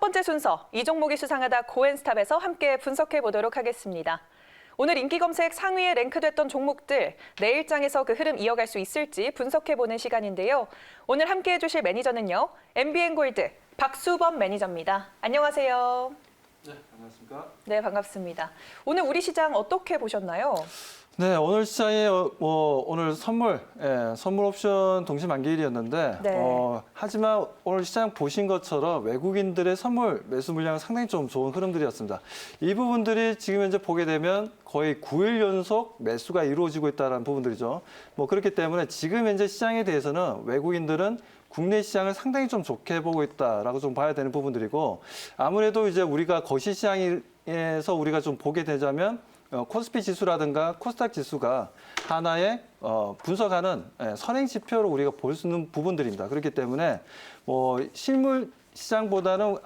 첫 번째 순서, 이 종목이 수상하다 고엔스탑에서 함께 분석해 보도록 하겠습니다. 오늘 인기 검색 상위에 랭크됐던 종목들, 내일장에서 그 흐름 이어갈 수 있을지 분석해보는 시간인데요. 오늘 함께해 주실 매니저는요, MBN골드 박수범 매니저입니다. 안녕하세요. 네, 안녕하십니까? 네, 반갑습니다. 오늘 우리 시장 어떻게 보셨나요? 네, 오늘 시장에 오늘 선물 옵션 동시 만기일이었는데 네. 하지만 오늘 시장 보신 것처럼 외국인들의 선물 매수 물량은 상당히 좀 좋은 흐름들이었습니다. 이 부분들이 지금 현재 보게 되면 거의 9일 연속 매수가 이루어지고 있다는 부분들이죠. 그렇기 때문에 지금 현재 시장에 대해서는 외국인들은 국내 시장을 상당히 좀 좋게 보고 있다라고 좀 봐야 되는 부분들이고, 아무래도 이제 우리가 거시 시장에서 우리가 좀 보게 되자면 코스피 지수라든가 코스닥 지수가 하나의 분석하는 선행 지표로 우리가 볼 수 있는 부분들입니다. 그렇기 때문에 실물 시장보다는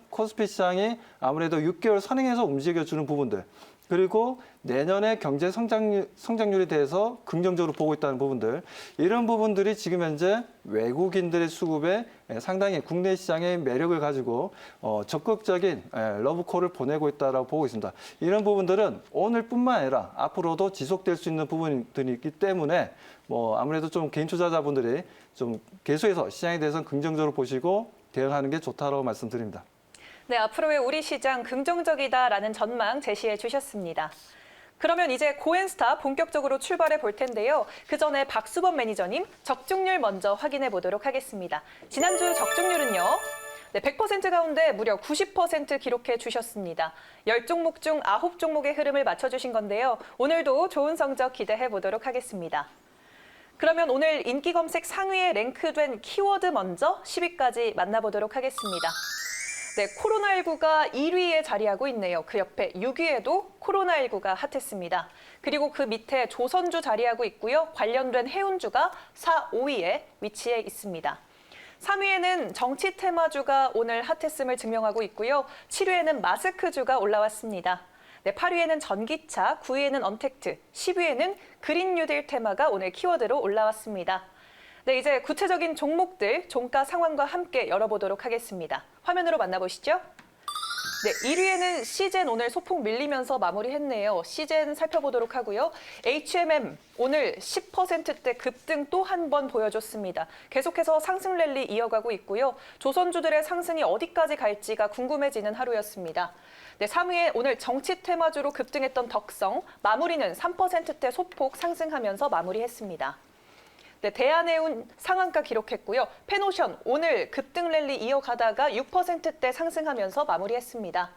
코스피 시장이 아무래도 6개월 선행해서 움직여주는 부분들, 그리고 내년의 경제 성장률에 대해서 긍정적으로 보고 있다는 부분들, 이런 부분들이 지금 현재 외국인들의 수급에 상당히 국내 시장의 매력을 가지고 적극적인 러브콜을 보내고 있다고 보고 있습니다. 이런 부분들은 오늘뿐만 아니라 앞으로도 지속될 수 있는 부분들이 있기 때문에 아무래도 좀 개인 투자자분들이 좀 계속해서 시장에 대해서는 긍정적으로 보시고 대응하는 게 좋다고 말씀드립니다. 네, 앞으로의 우리 시장 긍정적이다라는 전망 제시해 주셨습니다. 그러면 이제 고엔스탑 본격적으로 출발해 볼 텐데요. 그 전에 박수범 매니저님 적중률 먼저 확인해 보도록 하겠습니다. 지난주 적중률은요. 네, 100% 가운데 무려 90% 기록해 주셨습니다. 10종목 중 9종목의 흐름을 맞춰주신 건데요. 오늘도 좋은 성적 기대해 보도록 하겠습니다. 그러면 오늘 인기 검색 상위에 랭크된 키워드 먼저 10위까지 만나보도록 하겠습니다. 네, 코로나19가 1위에 자리하고 있네요. 그 옆에 6위에도 코로나19가 핫했습니다. 그리고 그 밑에 조선주 자리하고 있고요. 관련된 해운주가 4, 5위에 위치해 있습니다. 3위에는 정치 테마주가 오늘 핫했음을 증명하고 있고요. 7위에는 마스크주가 올라왔습니다. 네, 8위에는 전기차, 9위에는 언택트, 10위에는 그린 뉴딜 테마가 오늘 키워드로 올라왔습니다. 네, 이제 구체적인 종목들, 종가 상황과 함께 열어보도록 하겠습니다. 화면으로 만나보시죠. 네, 1위에는 시젠 오늘 소폭 밀리면서 마무리했네요. 시젠 살펴보도록 하고요. HMM 오늘 10%대 급등 또 한 번 보여줬습니다. 계속해서 상승 랠리 이어가고 있고요. 조선주들의 상승이 어디까지 갈지가 궁금해지는 하루였습니다. 네, 3위에 오늘 정치 테마주로 급등했던 덕성, 마무리는 3%대 소폭 상승하면서 마무리했습니다. 네, 대한해운 상한가 기록했고요. 페노션 오늘 급등 랠리 이어가다가 6%대 상승하면서 마무리했습니다.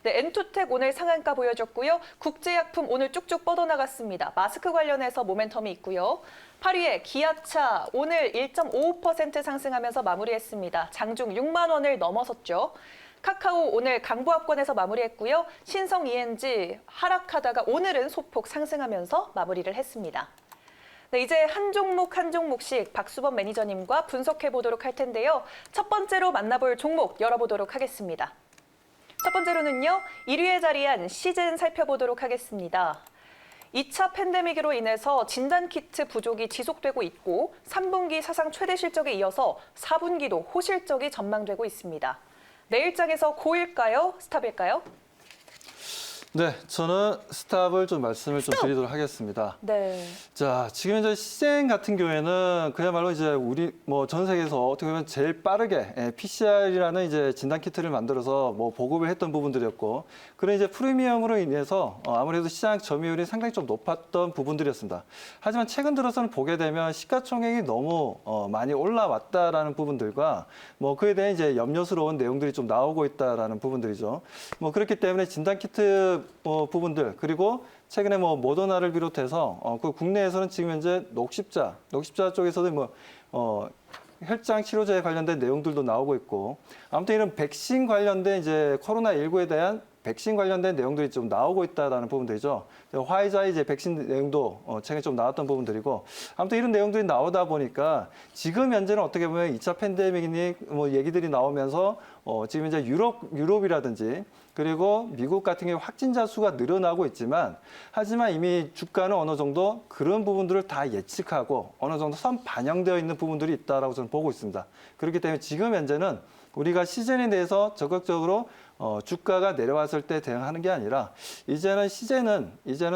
네, 엔투텍 오늘 상한가 보여줬고요. 국제약품 오늘 쭉쭉 뻗어나갔습니다. 마스크 관련해서 모멘텀이 있고요. 8위에 기아차 오늘 1.55% 상승하면서 마무리했습니다. 장중 6만 원을 넘어섰죠. 카카오 오늘 강보합권에서 마무리했고요. 신성 ENG 하락하다가 오늘은 소폭 상승하면서 마무리를 했습니다. 네, 이제 한 종목 한 종목씩 박수범 매니저님과 분석해 보도록 할 텐데요. 첫 번째로 만나볼 종목 열어보도록 하겠습니다. 첫 번째로는요, 1위에 자리한 시젠 살펴보도록 하겠습니다. 2차 팬데믹으로 인해서 진단키트 부족이 지속되고 있고 3분기 사상 최대 실적에 이어서 4분기도 호실적이 전망되고 있습니다. 내일장에서 고일까요? 스탑일까요? 네, 저는 스탑을 좀 말씀을 좀 드리도록 하겠습니다. 네. 자, 지금 현재 시젠 같은 경우에는 그야말로 이제 우리 전 세계에서 어떻게 보면 제일 빠르게 PCR이라는 이제 진단 키트를 만들어서 보급을 했던 부분들이었고, 그런 이제 프리미엄으로 인해서 아무래도 시장 점유율이 상당히 좀 높았던 부분들이었습니다. 하지만 최근 들어서는 보게 되면 시가총액이 너무 많이 올라왔다라는 부분들과 그에 대한 이제 염려스러운 내용들이 좀 나오고 있다라는 부분들이죠. 그렇기 때문에 진단 키트 부분들, 그리고 최근에 모더나를 비롯해서 그 국내에서는 지금 현재 녹십자 쪽에서도 혈장 치료제에 관련된 내용들도 나오고 있고, 아무튼 이런 백신 관련된 이제 코로나19에 대한 백신 관련된 내용들이 좀 나오고 있다라는 부분들이죠. 화이자의 이제 백신 내용도 최근에 좀 나왔던 부분들이고, 아무튼 이런 내용들이 나오다 보니까 지금 현재는 어떻게 보면 2차 팬데믹이니 얘기들이 나오면서 지금 이제 유럽이라든지 그리고 미국 같은 경우 확진자 수가 늘어나고 있지만, 하지만 이미 주가는 어느 정도 그런 부분들을 다 예측하고 어느 정도 선 반영되어 있는 부분들이 있다라고 저는 보고 있습니다. 그렇기 때문에 지금 현재는 우리가 시즌에 대해서 적극적으로 주가가 내려왔을 때 대응하는 게 아니라 이제는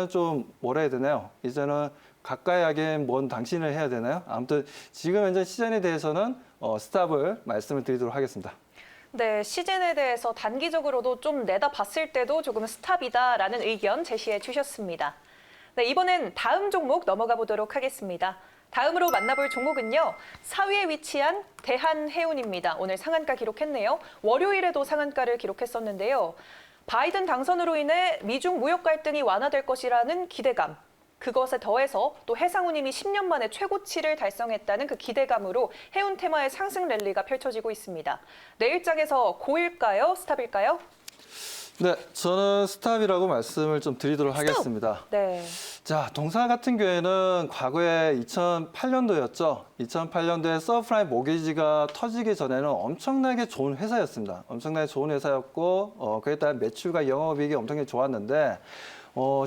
좀 뭐라 해야 되나요? 이제는 가까이 하기엔 뭔 당신을 해야 되나요? 아무튼 지금 현재 시즌에 대해서는 스탑을 말씀을 드리도록 하겠습니다. 네, 시즌에 대해서 단기적으로도 좀 내다봤을 때도 조금 스탑이다라는 의견 제시해 주셨습니다. 네, 이번엔 다음 종목 넘어가 보도록 하겠습니다. 다음으로 만나볼 종목은요. 4위에 위치한 대한해운입니다. 오늘 상한가 기록했네요. 월요일에도 상한가를 기록했었는데요. 바이든 당선으로 인해 미중 무역 갈등이 완화될 것이라는 기대감. 그것에 더해서 또 해상운임이 10년 만에 최고치를 달성했다는 그 기대감으로 해운 테마의 상승 랠리가 펼쳐지고 있습니다. 내일장에서 고일까요? 스탑일까요? 네, 저는 스탑이라고 말씀을 좀 드리도록 하겠습니다. 네. 자, 동사 같은 경우에는 과거에 2008년도였죠. 2008년도에 서브프라임 모기지가 터지기 전에는 엄청나게 좋은 회사였습니다. 엄청나게 좋은 회사였고, 그에 따른 매출과 영업이익이 엄청나게 좋았는데,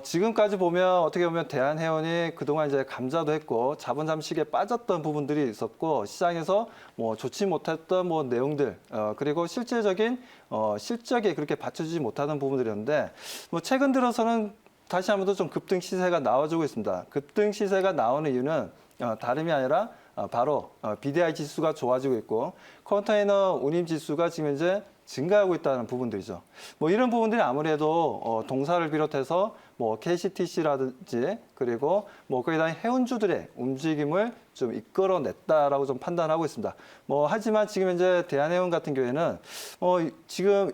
지금까지 보면 어떻게 보면 대한해운이 그동안 이제 감자도 했고 자본 잠식에 빠졌던 부분들이 있었고 시장에서 뭐 좋지 못했던 뭐 내용들 그리고 실질적인 실적이 그렇게 받쳐주지 못하는 부분들이었는데 뭐 최근 들어서는 다시 한번 더 좀 급등 시세가 나와주고 있습니다. 급등 시세가 나오는 이유는 다름이 아니라 바로 BDI 지수가 좋아지고 있고 컨테이너 운임 지수가 지금 현재 증가하고 있다는 부분들이죠. 뭐 이런 부분들이 아무래도 동사를 비롯해서 뭐 KCTC라든지 그리고 뭐 거기에 대한 해운주들의 움직임을 좀 이끌어냈다라고 좀 판단하고 있습니다. 뭐 하지만 지금 현재 대한해운 같은 경우에는 지금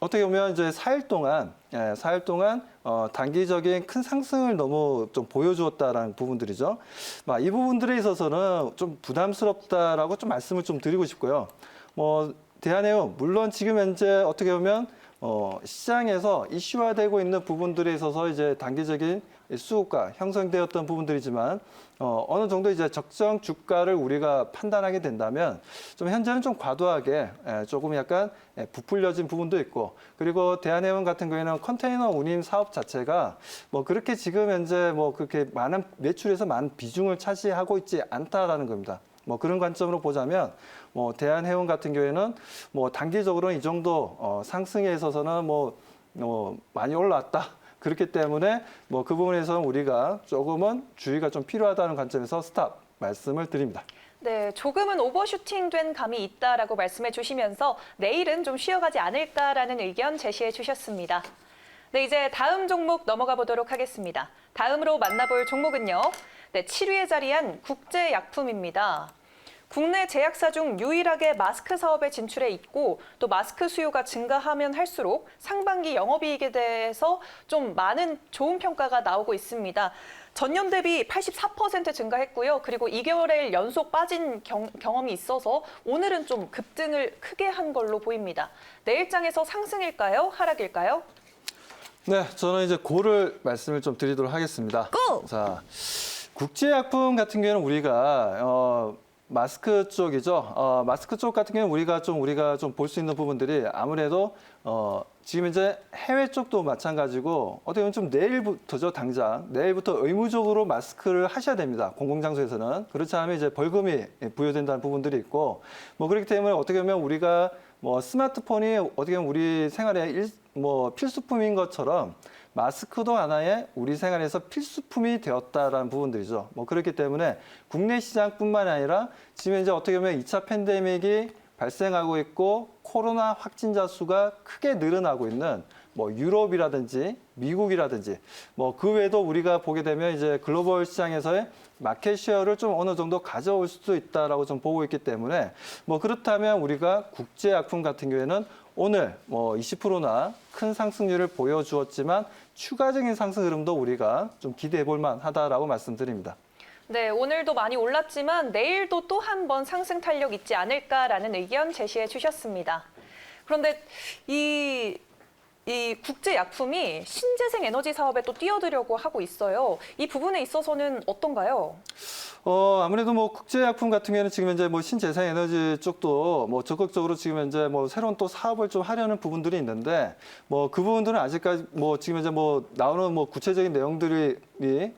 어떻게 보면 이제 4일 동안 단기적인 큰 상승을 너무 좀 보여주었다라는 부분들이죠. 이 부분들에 있어서는 좀 부담스럽다라고 좀 말씀을 좀 드리고 싶고요. 대한해운 물론 지금 현재 어떻게 보면 시장에서 이슈화되고 있는 부분들에 있어서 이제 단기적인 수급가 형성되었던 부분들이지만 어느 정도 이제 적정 주가를 우리가 판단하게 된다면 좀 현재는 좀 과도하게 조금 약간 부풀려진 부분도 있고 그리고 대한해운 같은 경우에는 컨테이너 운임 사업 자체가 뭐 그렇게 지금 현재 뭐 그렇게 많은 매출에서 많은 비중을 차지하고 있지 않다라는 겁니다. 뭐 그런 관점으로 보자면 대한해운 같은 경우에는 뭐 단기적으로는 이 정도 상승에 있어서는 많이 올라왔다. 그렇기 때문에 뭐 그 부분에서는 우리가 조금은 주의가 좀 필요하다는 관점에서 스탑 말씀을 드립니다. 네, 조금은 오버슈팅된 감이 있다라고 말씀해 주시면서 내일은 좀 쉬어가지 않을까라는 의견 제시해 주셨습니다. 네, 이제 다음 종목 넘어가 보도록 하겠습니다. 다음으로 만나볼 종목은요. 네, 7위에 자리한 국제약품입니다. 국내 제약사 중 유일하게 마스크 사업에 진출해 있고 또 마스크 수요가 증가하면 할수록 상반기 영업이익에 대해서 좀 많은 좋은 평가가 나오고 있습니다. 전년 대비 84% 증가했고요. 그리고 2개월의 연속 빠진 경험이 있어서 오늘은 좀 급등을 크게 한 걸로 보입니다. 내일장에서 상승일까요? 하락일까요? 네, 저는 이제 고를 말씀을 좀 드리도록 하겠습니다. 고! 자, 국제약품 같은 경우는 우리가 마스크 쪽이죠. 마스크 쪽 같은 경우는 우리가 좀 볼 수 있는 부분들이 아무래도 지금 이제 해외 쪽도 마찬가지고 어떻게 보면 좀 내일부터죠, 당장. 내일부터 의무적으로 마스크를 하셔야 됩니다. 공공장소에서는. 그렇지 않으면 이제 벌금이 부여된다는 부분들이 있고 뭐 그렇기 때문에 어떻게 보면 우리가 뭐 스마트폰이 어떻게 보면 우리 생활의 필수품인 것처럼 마스크도 하나의 우리 생활에서 필수품이 되었다라는 부분들이죠. 뭐 그렇기 때문에 국내 시장뿐만 아니라 지금 이제 어떻게 보면 2차 팬데믹이 발생하고 있고 코로나 확진자 수가 크게 늘어나고 있는 뭐 유럽이라든지 미국이라든지 뭐 그 외에도 우리가 보게 되면 이제 글로벌 시장에서의 마켓 쉐어를 좀 어느 정도 가져올 수도 있다라고 좀 보고 있기 때문에 뭐 그렇다면 우리가 국제약품 같은 경우에는 오늘 뭐 20%나 큰 상승률을 보여주었지만 추가적인 상승 흐름도 우리가 좀 기대해 볼 만하다라고 말씀드립니다. 네, 오늘도 많이 올랐지만 내일도 또 한 번 상승 탄력 있지 않을까라는 의견 제시해 주셨습니다. 그런데 이 국제약품이 신재생 에너지 사업에 또 뛰어들려고 하고 있어요. 이 부분에 있어서는 어떤가요? 아무래도 뭐 국제약품 같은 경우에는 지금 현재 뭐 신재생 에너지 쪽도 뭐 적극적으로 지금 현재 뭐 새로운 또 사업을 좀 하려는 부분들이 있는데 뭐 그 부분들은 아직까지 뭐 지금 현재 뭐 나오는 뭐 구체적인 내용들이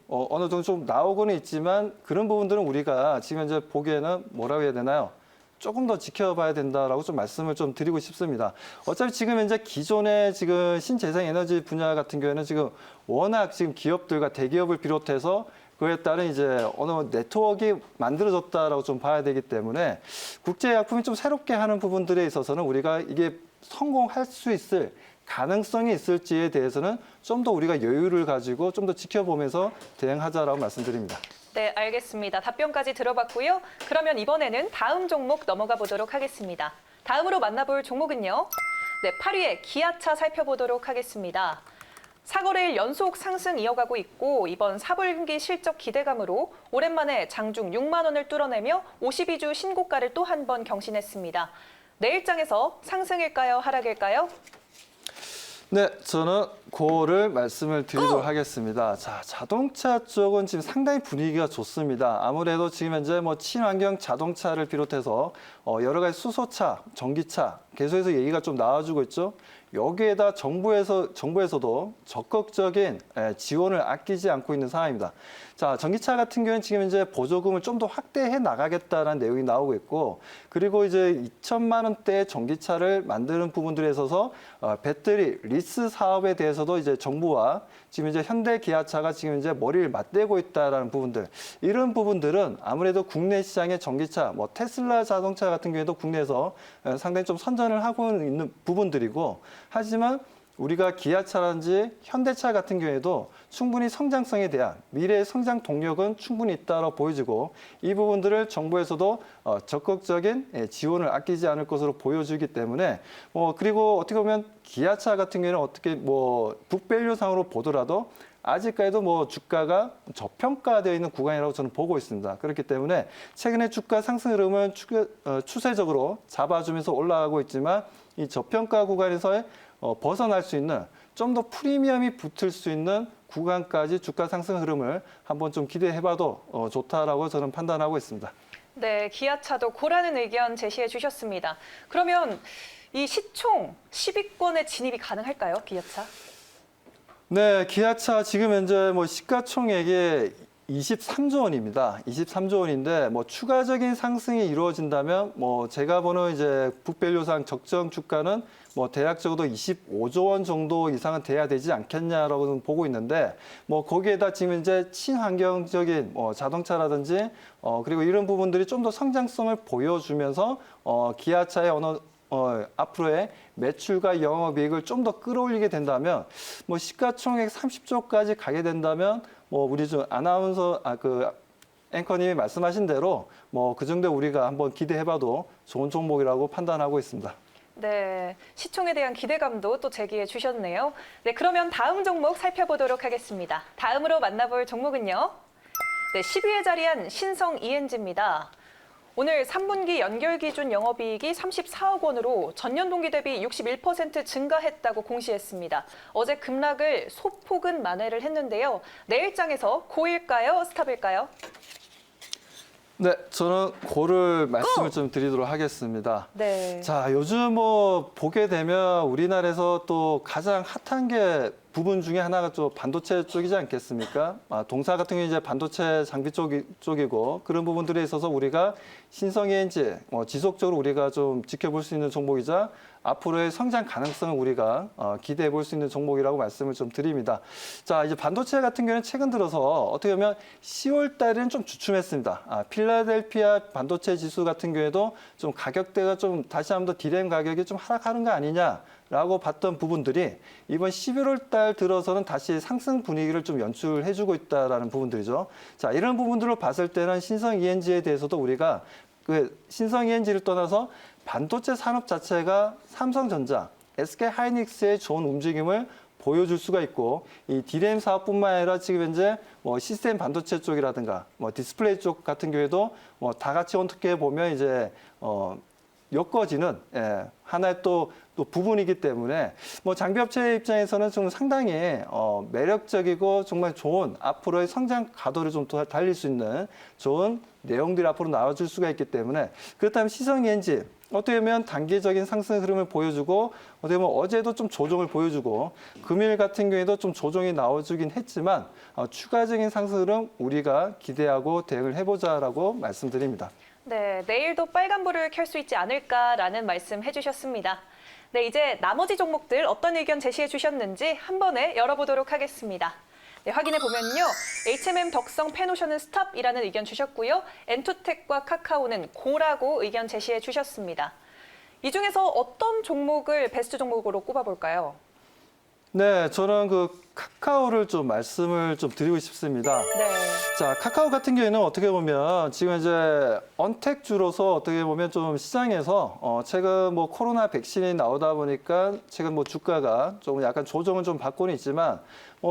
어느 정도 좀 나오고는 있지만 그런 부분들은 우리가 지금 현재 보기에는 뭐라고 해야 되나요? 조금 더 지켜봐야 된다라고 좀 말씀을 좀 드리고 싶습니다. 어차피 지금 현재 기존의 지금 신재생에너지 분야 같은 경우에는 지금 워낙 지금 기업들과 대기업을 비롯해서 그에 따른 이제 어느 네트워크가 만들어졌다라고 좀 봐야 되기 때문에 국제약품이 좀 새롭게 하는 부분들에 있어서는 우리가 이게 성공할 수 있을 가능성이 있을지에 대해서는 좀 더 우리가 여유를 가지고 좀 더 지켜보면서 대응하자라고 말씀드립니다. 네, 알겠습니다. 답변까지 들어봤고요. 그러면 이번에는 다음 종목 넘어가 보도록 하겠습니다. 다음으로 만나볼 종목은요. 네, 8위의 기아차 살펴보도록 하겠습니다. 4거래일 연속 상승 이어가고 있고 이번 4분기 실적 기대감으로 오랜만에 장중 6만 원을 뚫어내며 52주 신고가를 또 한 번 경신했습니다. 내일장에서 상승일까요? 하락일까요? 네, 저는 그거를 말씀을 드리도록 하겠습니다. 자, 자동차 쪽은 지금 상당히 분위기가 좋습니다. 아무래도 지금 현재 뭐 친환경 자동차를 비롯해서 여러 가지 수소차, 전기차 계속해서 얘기가 좀 나와주고 있죠. 여기에다 정부에서도 적극적인 지원을 아끼지 않고 있는 상황입니다. 자, 전기차 같은 경우는 지금 이제 보조금을 좀 더 확대해 나가겠다는 내용이 나오고 있고, 그리고 이제 2천만 원대 전기차를 만드는 부분들에 있어서 배터리 리스 사업에 대해서도 이제 정부와 지금 이제 현대 기아차가 지금 이제 머리를 맞대고 있다라는 부분들, 이런 부분들은 아무래도 국내 시장의 전기차, 뭐 테슬라 자동차 같은 경우에도 국내에서 상당히 좀 선전을 하고 있는 부분들이고, 하지만 우리가 기아차라든지 현대차 같은 경우에도 충분히 성장성에 대한 미래의 성장 동력은 충분히 있다고 보여지고, 이 부분들을 정부에서도 적극적인 지원을 아끼지 않을 것으로 보여주기 때문에 그리고 어떻게 보면 기아차 같은 경우에는 어떻게 북밸류상으로 보더라도 아직까지도 주가가 저평가되어 있는 구간이라고 저는 보고 있습니다. 그렇기 때문에 최근에 주가 상승 흐름은 추세적으로 잡아주면서 올라가고 있지만 이 저평가 구간에서의 벗어날 수 있는 좀 더 프리미엄이 붙을 수 있는 구간까지 주가 상승 흐름을 한번 좀 기대해봐도 좋다라고 저는 판단하고 있습니다. 네, 기아차도 고라는 의견 제시해 주셨습니다. 그러면 이 시총 10위권에 진입이 가능할까요, 기아차? 네, 기아차 지금 현재 시가총액이 23조 원입니다. 23조 원인데 추가적인 상승이 이루어진다면 제가 보는 이제 북밸류상 적정 주가는 대략적으로 25조 원 정도 이상은 돼야 되지 않겠냐라고 보고 있는데 거기에다 지금 이제 친환경적인 자동차라든지 그리고 이런 부분들이 좀 더 성장성을 보여주면서 기아차의 앞으로의 매출과 영업이익을 좀 더 끌어올리게 된다면 시가총액 30조까지 가게 된다면 우리 아나운서 앵커님이 말씀하신 대로 그 정도 우리가 한번 기대해봐도 좋은 종목이라고 판단하고 있습니다. 네, 시총에 대한 기대감도 또 제기해 주셨네요. 네, 그러면 다음 종목 살펴보도록 하겠습니다. 다음으로 만나볼 종목은요. 네, 10위에 자리한 신성 ENG입니다. 오늘 3분기 연결 기준 영업이익이 34억 원으로 전년 동기 대비 61% 증가했다고 공시했습니다. 어제 급락을 소폭은 만회를 했는데요. 내일장에서 고일까요? 스탑일까요? 네, 저는 고를 말씀을 좀 드리도록 하겠습니다. 네. 자, 요즘 보게 되면 우리나라에서 또 가장 핫한 게 부분 중에 하나가 좀 반도체 쪽이지 않겠습니까? 동사 같은 경우는 이제 반도체 장비 쪽이고 그런 부분들에 있어서 우리가 신성 ENG 지속적으로 우리가 좀 지켜볼 수 있는 종목이자 앞으로의 성장 가능성을 우리가 기대해 볼 수 있는 종목이라고 말씀을 좀 드립니다. 자, 이제 반도체 같은 경우는 최근 들어서 어떻게 보면 10월 달에는 좀 주춤했습니다. 필라델피아 반도체 지수 같은 경우에도 좀 가격대가 좀 다시 한번 더 디램 가격이 좀 하락하는 거 아니냐라고 봤던 부분들이 이번 11월 달 들어서는 다시 상승 분위기를 좀 연출해주고 있다라는 부분들이죠. 자, 이런 부분들로 봤을 때는 신성 ENG에 대해서도 우리가 신성 ENG를 떠나서 반도체 산업 자체가 삼성전자, SK하이닉스의 좋은 움직임을 보여줄 수가 있고 이 디램 사업뿐만 아니라 지금 현재 시스템 반도체 쪽이라든가 디스플레이 쪽 같은 경우에도 다 같이 어떻게 보면 이제 엮어지는 하나의 또 부분이기 때문에 장비업체 입장에서는 좀 상당히 매력적이고 정말 좋은 앞으로의 성장 가도를 좀 더 달릴 수 있는 좋은 내용들이 앞으로 나와줄 수가 있기 때문에 그렇다면 신성 ENG 어떻게 보면 단기적인 상승 흐름을 보여주고 어떻게 보면 어제도 좀 조정을 보여주고 금일 같은 경우에도 좀 조정이 나와주긴 했지만 추가적인 상승 흐름 우리가 기대하고 대응을 해보자라고 말씀드립니다. 네, 내일도 빨간불을 켤 수 있지 않을까라는 말씀 해주셨습니다. 네, 이제 나머지 종목들 어떤 의견 제시해 주셨는지 한 번에 열어보도록 하겠습니다. 네, 확인해 보면요. HMM 덕성 페노션은 스탑이라는 의견 주셨고요. 엔투텍과 카카오는 고라고 의견 제시해 주셨습니다. 이 중에서 어떤 종목을 베스트 종목으로 꼽아볼까요? 네, 저는 그 카카오를 좀 말씀을 좀 드리고 싶습니다. 네. 자, 카카오 같은 경우에는 어떻게 보면 지금 이제 언택주로서 어떻게 보면 좀 시장에서 최근 뭐 코로나 백신이 나오다 보니까 최근 뭐 주가가 좀 약간 조정은 좀 받고는 있지만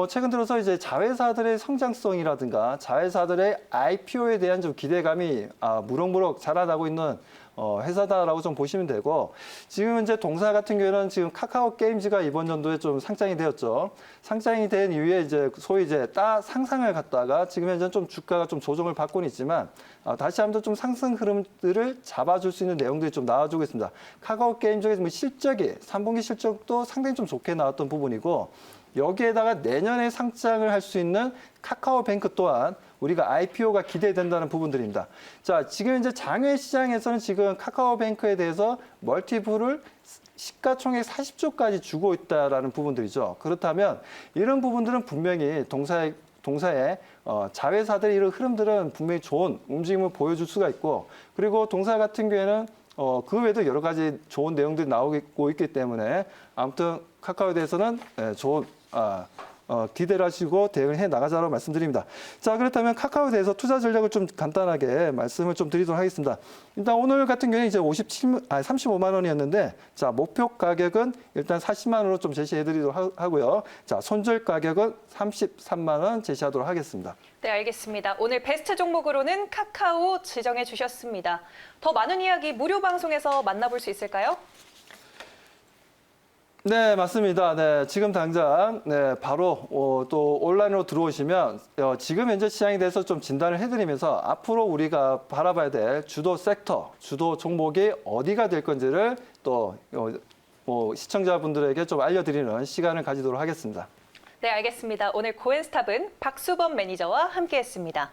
최근 들어서 이제 자회사들의 성장성이라든가 자회사들의 IPO에 대한 좀 기대감이 무럭무럭 자라나고 있는 회사다라고 좀 보시면 되고, 지금 이제 동사 같은 경우에는 지금 카카오 게임즈가 이번 연도에 좀 상장이 되었죠. 상장이 된 이후에 이제 소위 이제 상상을 갖다가 지금 현재 좀 주가가 좀 조정을 받고는 있지만 다시 한번 좀 상승 흐름들을 잡아줄 수 있는 내용들이 좀 나와주고 있습니다. 카카오 게임즈의 뭐 실적이 3분기 실적도 상당히 좀 좋게 나왔던 부분이고, 여기에다가 내년에 상장을 할 수 있는 카카오뱅크 또한 우리가 IPO가 기대된다는 부분들입니다. 자, 지금 이제 장외 시장에서는 지금 카카오뱅크에 대해서 멀티플을 시가총액 40조까지 주고 있다라는 부분들이죠. 그렇다면 이런 부분들은 분명히 동사의 자회사들의 이런 흐름들은 분명히 좋은 움직임을 보여줄 수가 있고, 그리고 동사 같은 경우에는 그 외에도 여러 가지 좋은 내용들이 나오고 있기 때문에 아무튼 카카오에 대해서는 좋은 기대를 하시고 대응을 해 나가자라고 말씀드립니다. 자, 그렇다면 카카오에 대해서 투자 전략을 좀 간단하게 말씀을 좀 드리도록 하겠습니다. 일단 오늘 같은 경우에 이제 35만 원이었는데, 자, 목표 가격은 일단 40만 원으로 좀 제시해 드리도록 하고요. 자, 손절 가격은 33만 원 제시하도록 하겠습니다. 네, 알겠습니다. 오늘 베스트 종목으로는 카카오 지정해 주셨습니다. 더 많은 이야기 무료 방송에서 만나볼 수 있을까요? 네, 맞습니다. 네, 지금 당장 바로 또 온라인으로 들어오시면 지금 현재 시장에 대해서 좀 진단을 해드리면서 앞으로 우리가 바라봐야 될 주도 섹터, 주도 종목이 어디가 될 건지를 또 시청자분들에게 좀 알려드리는 시간을 가지도록 하겠습니다. 네, 알겠습니다. 오늘 고엔스탑은 박수범 매니저와 함께했습니다.